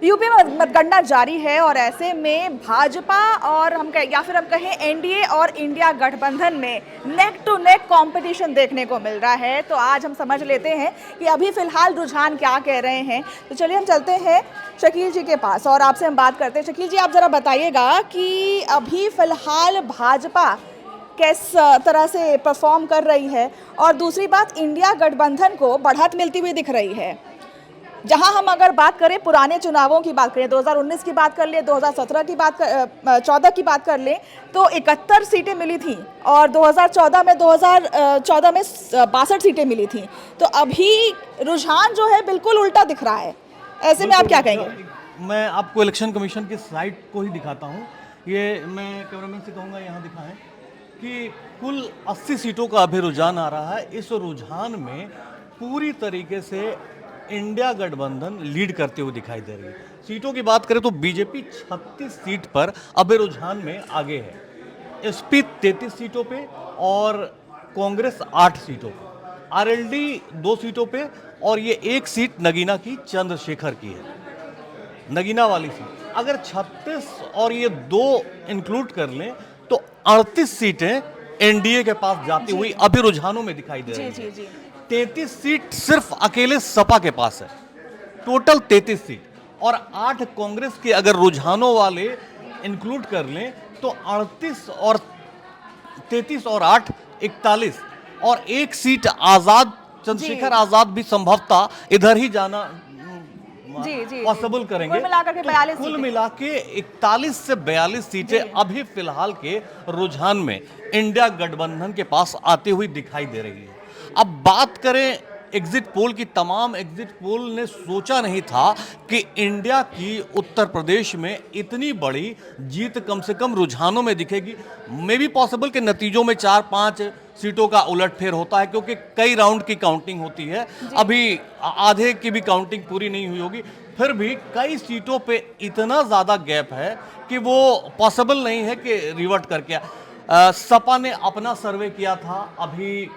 UP में मतगणना जारी है और ऐसे में भाजपा और हम कहें या फिर हम कहें एनडीए और इंडिया गठबंधन में नेक टू नेक कंपटीशन देखने को मिल रहा है। तो आज हम समझ लेते हैं कि अभी फिलहाल रुझान क्या कह रहे हैं। तो चलिए हम चलते हैं शकील जी के पास और आपसे हम बात करते हैं। शकील जी, आप ज़रा बताइएगा कि अभी फिलहाल भाजपा किस तरह से परफॉर्म कर रही है और दूसरी बात, इंडिया गठबंधन को बढ़त मिलती हुई दिख रही है। जहां हम अगर बात करें पुराने चुनावों की बात करें, 2019 की बात कर ले, 2017 की बात 14 की बात कर ले तो 71 सीटें मिली थी और 2014 में 62 सीटें मिली थी। तो अभी रुझान जो है बिल्कुल उल्टा दिख रहा है। ऐसे में आप क्या कहेंगे? मैं आपको इलेक्शन कमीशन की साइट को ही दिखाता हूँ। ये मैं कैमरामैन से कहूँगा यहाँ दिखाएं कि कुल 80 सीटों का अभी रुझान आ रहा है। इस रुझान में पूरी तरीके से इंडिया गठबंधन लीड करते हुए दिखाई दे रही है। सीटों की बात करें तो बीजेपी 36 सीट पर अभी रुझान में आगे है, एसपी 33 सीटों पे और कांग्रेस 8 सीटों पे, आरएलडी 2 सीटों पे और ये एक सीट नगीना की चंद्रशेखर की है, नगीना वाली सीट। अगर 36 और ये 2 इंक्लूड कर लें तो 38 सीटें एनडीए के पास जाती हुई अभी रुझानों में दिखाई दे रही है। 33 सीट सिर्फ अकेले सपा के पास है, टोटल 33 सीट और 8 कांग्रेस के अगर रुझानों वाले इंक्लूड कर लें तो 38 और 33 और 8 41 और एक सीट आजाद, चंद्रशेखर आजाद भी संभवतः इधर ही जाना पॉसिबल करेंगे। कुल मिला के 41 से 42 सीटें अभी फिलहाल के रुझान में इंडिया गठबंधन के पास आती हुई दिखाई दे रही है। अब बात करें एग्जिट पोल की, तमाम एग्जिट पोल ने सोचा नहीं था कि इंडिया की उत्तर प्रदेश में इतनी बड़ी जीत कम से कम रुझानों में दिखेगी। मे बी पॉसिबल कि नतीजों में 4-5 सीटों का उलटफेर होता है क्योंकि कई राउंड की काउंटिंग होती है, अभी आधे की भी काउंटिंग पूरी नहीं हुई होगी। फिर भी कई सीटों पे इतना ज़्यादा गैप है कि वो पॉसिबल नहीं है कि रिवर्ट करके सपा ने अपना सर्वे किया था अभी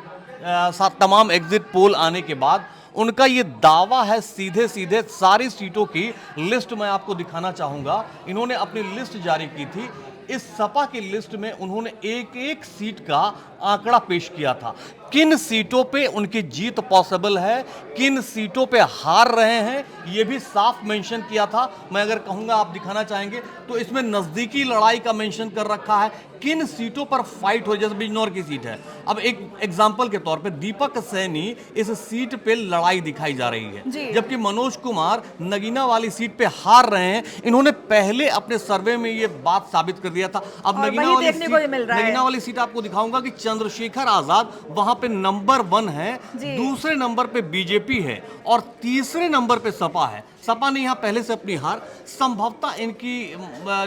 तमाम एग्जिट पोल आने के बाद। उनका ये दावा है, सीधे सीधे सारी सीटों की लिस्ट मैं आपको दिखाना चाहूंगा। इन्होंने अपनी लिस्ट जारी की थी। इस सपा की लिस्ट में उन्होंने एक एक सीट का आंकड़ा पेश किया था, किन सीटों पे उनकी जीत पॉसिबल है, किन सीटों पे हार रहे हैं, ये भी साफ मेंशन किया था। मैं अगर कहूंगा आप दिखाना चाहेंगे तो इसमें नजदीकी लड़ाई का मेंशन कर रखा है, किन सीटों पर फाइट हो, जैसे बिजनौर की सीट है। अब एक एग्जांपल के तौर पे दीपक सैनी इस सीट पे लड़ाई दिखाई जा रही है, जबकि मनोज कुमार नगीना वाली सीट पे हार रहे हैं। इन्होंने पहले अपने सर्वे में ये बात साबित कर दिया था। अब नगीना वाली सीट आपको दिखाऊंगा कि चंद्रशेखर आजाद वहां पे नंबर 1 है, दूसरे नंबर पे बीजेपी है और तीसरे नंबर पे सपा है। सपा ने यहां पहले से अपनी हार, संभवतः इनकी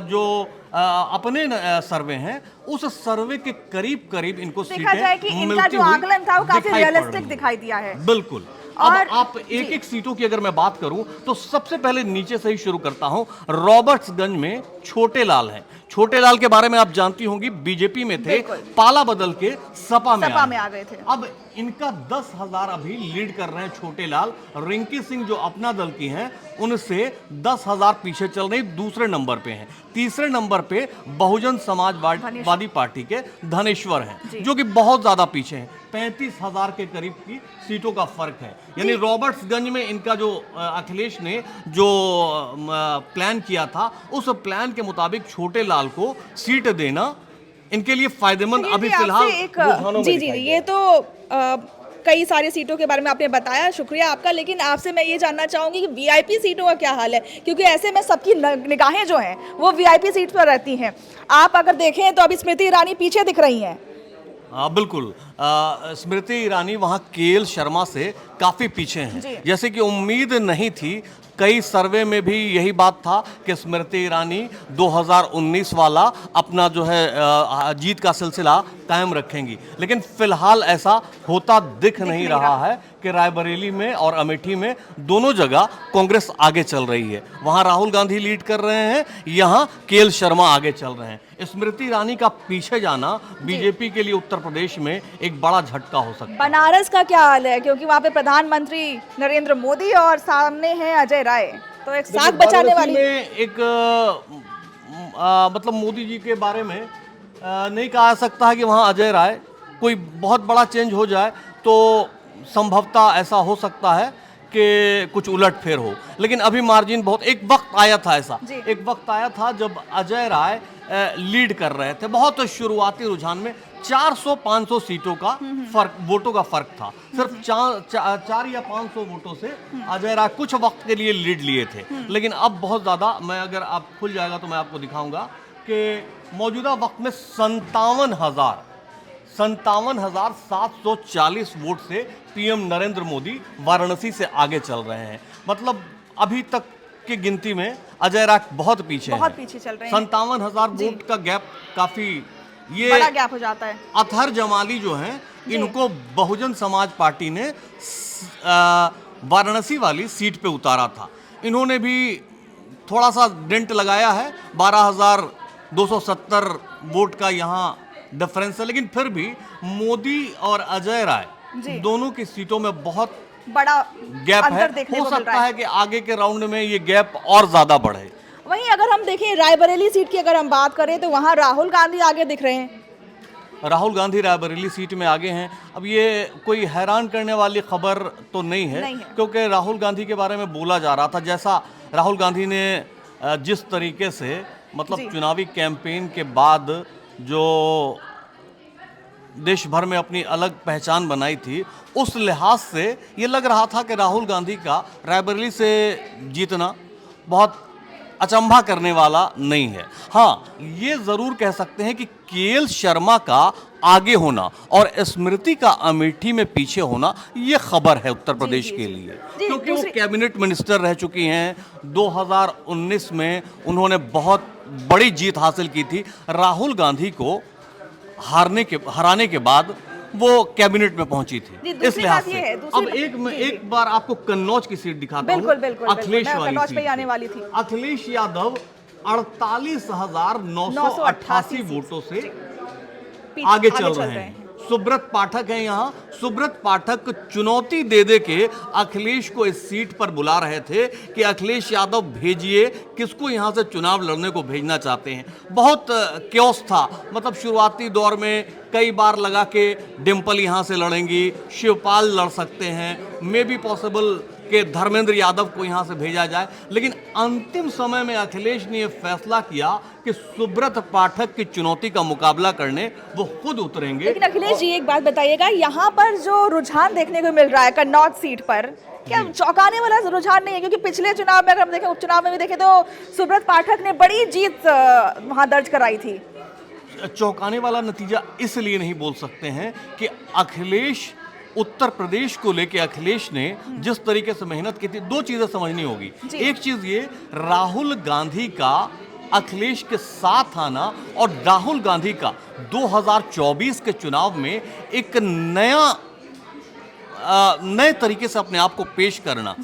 जो अपने सर्वे हैं उस सर्वे के करीब करीब इनको देखा जाए कि इनका जो आकलन था वो काफी रियलिस्टिक दिखाई दिया है। बिल्कुल। अब आप एक एक सीटों की अगर मैं बात करूं तो सबसे पहले नीचे से ही शुरू करता हूं। रॉबर्ट्सगंज में छोटे लाल हैं। छोटे लाल के बारे में आप जानती होंगी, बीजेपी में थे, पाला बदल के सपा में आ गए थे। अब इनका 10,000 अभी लीड कर रहे हैं छोटे लाल। रिंकी सिंह जो अपना दल की हैं उनसे 10,000 पीछे चल रही, दूसरे नंबर पे हैं। तीसरे नंबर पे बहुजन समाजवादी पार्टी के धनेश्वर हैं जो कि बहुत ज्यादा पीछे हैं, 35,000 के करीब की सीटों का फर्क है। यानी रॉबर्ट्सगंज में इनका जो अखिलेश ने जो प्लान किया था उस प्लान के मुताबिक छोटे लाल को सीट देना इनके लिए फायदेमंद अभी फिलहाल। जी, ये तो कई सारी सीटों के बारे में आपने बताया, शुक्रिया आपका। लेकिन आपसे मैं ये जानना चाहूंगी कि वीआईपी सीटों का क्या हाल है, क्योंकि ऐसे में सबकी निगाहें जो हैं वो वीआईपी सीट पर रहती हैं। आप अगर देखें तो अभी स्मृति ईरानी पीछे दिख रही हैं। हाँ बिल्कुल, स्मृति ईरानी वहाँ केएल शर्मा से काफ़ी पीछे हैं, जैसे कि उम्मीद नहीं थी। कई सर्वे में भी यही बात था कि स्मृति ईरानी 2019 वाला अपना जो है जीत का सिलसिला कायम रखेंगी, लेकिन फिलहाल ऐसा होता दिख नहीं रहा है कि रायबरेली में और अमेठी में दोनों जगह कांग्रेस आगे चल रही है। वहां राहुल गांधी लीड कर रहे हैं, यहाँ केएल शर्मा आगे चल रहे हैं। स्मृति ईरानी का पीछे जाना बीजेपी के लिए उत्तर प्रदेश में एक बड़ा झटका हो सकता है। बनारस का क्या हाल है, क्योंकि वहां पे प्रधानमंत्री नरेंद्र मोदी और सामने हैं अजय राय। तो एक देखिए, साख बचाने वाराणसी वाली। में एक मतलब मोदी जी के बारे में नहीं कहा जा सकता है कि वहाँ अजय राय कोई बहुत बड़ा चेंज हो जाए, तो संभवतः ऐसा हो सकता है कि कुछ उलटफेर हो, लेकिन अभी मार्जिन बहुत, एक वक्त आया था ऐसा, जी। एक वक्त आया था जब अजय राय लीड कर रहे थे, बहुत शुरुआती रुझान में 400-500 सीटों का फर्क, वोटों का फर्क था, सिर्फ 4 या 500 वोटों से अजय राय कुछ वक्त के लिए लीड लिए थे, लेकिन अब बहुत ज्यादा, मैं अगर आप खुल जाएगा तो मैं आपको दिखाऊंगा कि मौजूदा वक्त में 57,740 वोट से पीएम नरेंद्र मोदी वाराणसी से आगे चल रहे हैं। मतलब अभी तक की गिनती में अजय राय बहुत पीछे बहुत हैं। पीछे चल रहे हैं। 57,000 वोट का गैप काफी, ये बड़ा गैप हो जाता है। अतहर जमाली जो हैं, इनको बहुजन समाज पार्टी ने वाराणसी वाली सीट पे उतारा था। इन्होंने भी थोड़ा सा डेंट लगाया है, 12,270 वोट का यहाँ डिफरेंस है, लेकिन फिर भी मोदी और अजय राय दोनों की सीटों में बहुत बड़ा गैप है। अंतर देखने हो को मिल सकता रहा है कि आगे के राउंड में ये गैप और ज्यादा बढ़े। वहीं अगर हम देखें रायबरेली सीट की अगर हम बात करें तो वहां राहुल गांधी आगे दिख रहे हैं। राहुल गांधी रायबरेली सीट में आगे हैं। अब ये कोई हैरान करने वाली खबर तो नहीं है, क्योंकि राहुल गांधी के बारे में बोला जा रहा था, जैसा राहुल गांधी ने जिस तरीके से मतलब चुनावी कैंपेन के बाद जो देश भर में अपनी अलग पहचान बनाई थी, उस लिहाज से ये लग रहा था कि राहुल गांधी का रायबरेली से जीतना बहुत अचंभा करने वाला नहीं है। हाँ, ये जरूर कह सकते हैं कि केएल शर्मा का आगे होना और स्मृति का अमेठी में पीछे होना, ये खबर है उत्तर प्रदेश के लिए, क्योंकि वो कैबिनेट मिनिस्टर रह चुकी हैं। 2019 में उन्होंने बहुत बड़ी जीत हासिल की थी। राहुल गांधी को हराने के बाद वो कैबिनेट में पहुंची थी। इस लिहाज से अब एक बार आपको कन्नौज की सीट दिखाता हूं। अखिलेश वाली थी। अखिलेश यादव 48,988 वोटों से आगे चल रहे हैं। सुब्रत पाठक है यहाँ। सुब्रत पाठक चुनौती दे के अखिलेश को इस सीट पर बुला रहे थे कि अखिलेश यादव भेजिए, किसको यहाँ से चुनाव लड़ने को भेजना चाहते हैं। बहुत क्योस था, मतलब शुरुआती दौर में कई बार लगा कि डिम्पल यहाँ से लड़ेंगी, शिवपाल लड़ सकते हैं, मे बी पॉसिबल कि धर्मेंद्र यादव को यहाँ से भेजा जाए, लेकिन अंतिम समय में अखिलेश ने यह फैसला किया कि सुब्रत पाठक की चुनौती का मुकाबला करने वो खुद उतरेंगे। लेकिन अखिलेश जी एक बात बताइएगा, यहाँ पर जो रुझान देखने को मिल रहा है कन्नौज सीट पर, क्या चौंकाने वाला रुझान नहीं है? क्योंकि पिछले चुनाव में अगर हम देखें, उपचुनाव में भी देखें तो सुब्रत पाठक ने बड़ी जीत वहां दर्ज कराई थी। चौंकाने वाला नतीजा इसलिए नहीं बोल सकते हैं कि अखिलेश, उत्तर प्रदेश को लेके अखिलेश ने जिस तरीके से मेहनत की थी, दो चीजें समझनी होगी। एक चीज ये, राहुल गांधी का अखिलेश के साथ आना और राहुल गांधी का 2024 के चुनाव में एक नए तरीके से अपने आप को पेश करना।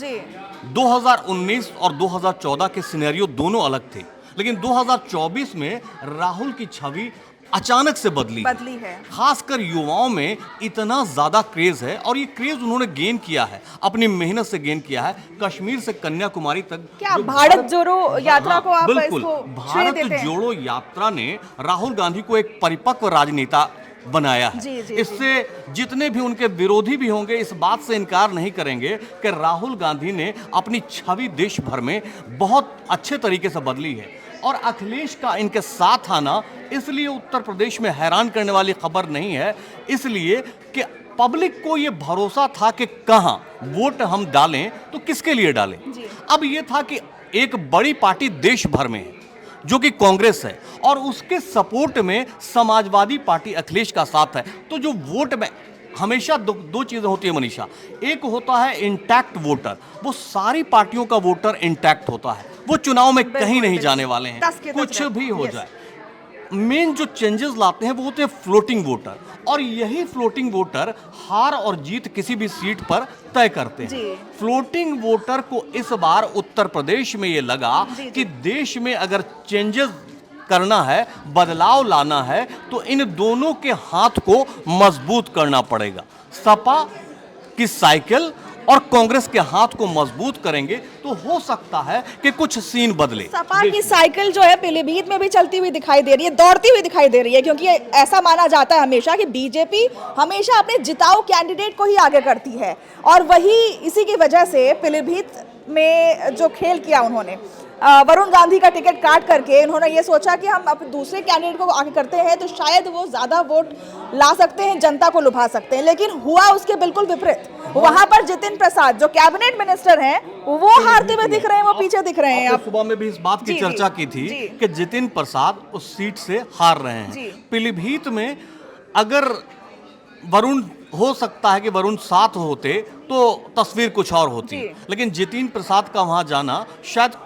2019 और 2014 के सिनेरियो दोनों अलग थे, लेकिन 2024 में राहुल की छवि अचानक से बदली है। खासकर युवाओं में इतना ज्यादा क्रेज है, और ये क्रेज उन्होंने गेन किया है, अपनी मेहनत से गेन किया है। कश्मीर से कन्याकुमारी तक क्या भारत जोड़ो यात्रा को आप बिल्कुल, भारत जोड़ो यात्रा ने राहुल गांधी को एक परिपक्व राजनेता बनाया है। इससे जितने भी उनके विरोधी भी होंगे, इस बात से इनकार नहीं करेंगे कि राहुल गांधी ने अपनी छवि देश भर में बहुत अच्छे तरीके से बदली है। और अखिलेश का इनके साथ आना इसलिए उत्तर प्रदेश में हैरान करने वाली खबर नहीं है, इसलिए कि पब्लिक को यह भरोसा था कि कहां वोट हम डालें तो किसके लिए डालें। अब यह था कि एक बड़ी पार्टी देश भर में है जो कि कांग्रेस है, और उसके सपोर्ट में समाजवादी पार्टी अखिलेश का साथ है। तो जो वोट में हमेशा दो चीजें होती है मनीषा, एक होता है इंटैक्ट वोटर, वो सारी पार्टियों का वोटर इंटैक्ट होता है, वो चुनाव में कहीं नहीं जाने वाले हैं, कुछ भी हो जाए। मेन जो चेंजेस लाते हैं वो होते हैं फ्लोटिंग वोटर, और यही फ्लोटिंग वोटर हार और जीत किसी भी सीट पर तय करते हैं। फ्लोटिंग वोटर को इस बार उत्तर प्रदेश में ये लगा कि देश में अगर चेंजेस करना है, बदलाव लाना है, तो इन दोनों के हाथ को मजबूत करना पड़ेगा। सपा की साइकिल और कांग्रेस के हाथ को मजबूत करेंगे तो हो सकता है कि कुछ सीन बदले। सपा की साइकिल जो है पीलीभीत में भी चलती हुई दिखाई दे रही है, दौड़ती हुई दिखाई दे रही है, क्योंकि ऐसा माना जाता है हमेशा कि बीजेपी हमेशा अपने जिताऊ कैंडिडेट को ही आगे करती है, और वही इसी की वजह से पीलीभीत में जो खेल किया उन्होंने, वरुण गांधी का टिकट काट करके उन्होंने ये सोचा कि हम अब दूसरे कैंडिडेट को आगे करते हैं तो शायद वो ज्यादा वोट ला सकते हैं, जनता को लुभा सकते हैं, लेकिन हुआ उसके बिल्कुल विपरीत। वहां पर जितिन प्रसाद जो कैबिनेट मिनिस्टर हैं वो हारते हुए दिख रहे हैं, वो पीछे दिख रहे हैं। आप सुबह में भी इस बात की चर्चा की थी कि जितिन प्रसाद उस सीट से हार रहे हैं। पीलीभीत में अगर वरुण, हो सकता है कि वरुण साथ होते तो तस्वीर कुछ और होती, लेकिन जितिन प्रसाद का वहां जाना शायद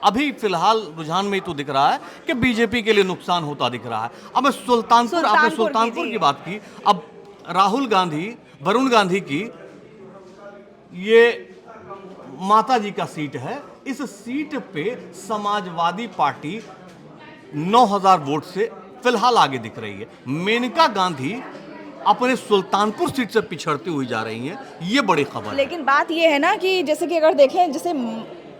अभी फिलहाल रुझान में तो दिख रहा है कि बीजेपी के लिए नुकसान होता दिख रहा है। अब मैं सुल्तानपुर, आपने सुल्तानपुर की बात की, अब राहुल गांधी, वरुण गांधी की ये माता जी का सीट है, इस सीट पे समाजवादी पार्टी 9000 वोट से फिलहाल आगे दिख रही है। मेनका गांधी अपने सुल्तानपुर सीट से पिछड़ती हुई जा रही हैं, ये बड़ी खबर है। लेकिन बात ये है ना कि जैसे कि अगर देखें, जैसे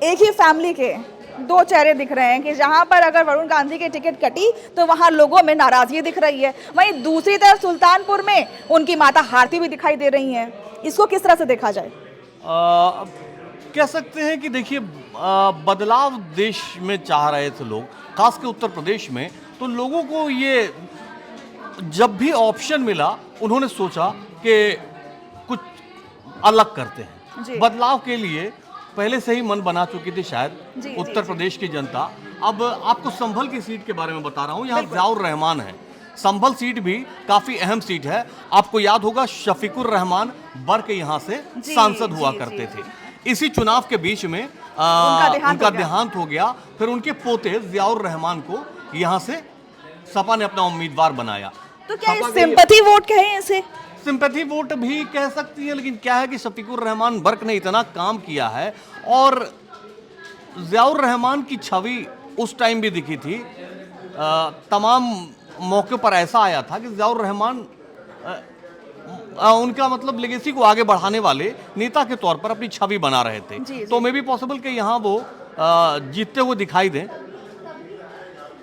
एक ही फैमिली के दो चेहरे दिख रहे हैं कि जहां पर अगर वरुण गांधी की टिकट कटी तो वहां लोगों में नाराजगी दिख रही है, वहीं दूसरी तरफ सुल्तानपुर में उनकी माता हारती हुई दिखाई दे रही हैं। इसको किस तरह से देखा जाए? कह सकते हैं कि देखिए, बदलाव देश में चाह रहे थे लोग, खास के उत्तर प्रदेश में, तो लोगों को ये जब भी ऑप्शन मिला उन्होंने सोचा कि कुछ अलग करते हैं। बदलाव के लिए पहले से ही मन बना चुकी थी शायद उत्तर प्रदेश की जनता। अब आपको संभल की सीट के बारे में बता रहा हूं, यहाँ ज़ियाउर रहमान है। संभल सीट भी काफी अहम सीट है। आपको याद होगा शफीकुर रहमान बर्क यहाँ से सांसद हुआ करते थे। इसी चुनाव के बीच में उनका देहांत हो गया, फिर उनके पोते ज़ियाउर रहमान को यहाँ से सपा ने अपना उम्मीदवार बनाया। तो क्या सिंपैथी वोट कहें इसे? सिंपैथी वोट भी कह सकती है, लेकिन क्या है कि शफीकुर रहमान बर्क ने इतना काम किया है और ज़ियाउर रहमान की छवि उस टाइम भी दिखी थी, तमाम मौके पर ऐसा आया था कि ज़ियाउर रहमान उनका मतलब लेगेसी को आगे बढ़ाने वाले नेता के तौर पर अपनी छवि बना रहे थे। तो मे भी पॉसिबल कि यहाँ वो जीतते हुए दिखाई दें।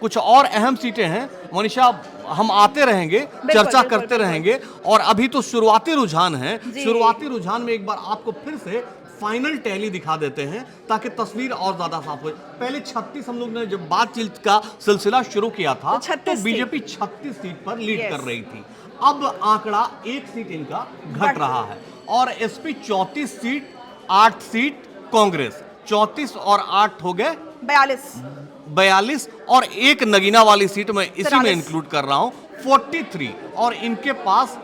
कुछ और अहम सीटें हैं मनीषा, हम आते रहेंगे, चर्चा करते रहेंगे, और अभी तो शुरुआती रुझान है। शुरुआती रुझान में एक बार आपको फिर से फाइनल टैली दिखा देते हैं ताकि तस्वीर और ज्यादा साफ हो। पहले 36, हम लोग ने जब बातचीत का सिलसिला शुरू किया था तो बीजेपी 36 सीट पर लीड कर रही थी। अब आंकड़ा 1 सीट इनका घट रहा है और एसपी 34 सीट, 8 सीट कांग्रेस, 34 और 8 हो गए 42, और एक नगीना वाली सीट में इसी में इंक्लूड कर रहा हूं 43, और इनके पास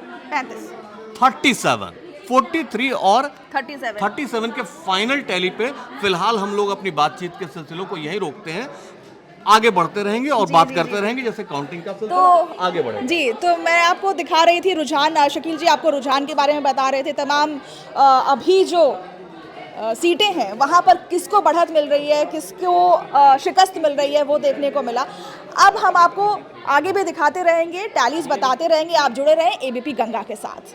37, 43 और 37 के फाइनल टैली पे फिलहाल हम लोग अपनी बातचीत के सिलसिलों को यही रोकते हैं। आगे बढ़ते रहेंगे और बात करते रहेंगे जैसे काउंटिंग का सिलसिला आगे बढ़ेगा। जी, तो मैं आपको दिखा रही थी रुझान, शकील जी आपको रुझान के बारे में बता रहे थे। तमाम अभी जो सीटें हैं वहाँ पर किसको बढ़त मिल रही है, किसको शिकस्त मिल रही है, वो देखने को मिला। अब हम आपको आगे भी दिखाते रहेंगे, टैलीज बताते रहेंगे। आप जुड़े रहें एबीपी गंगा के साथ।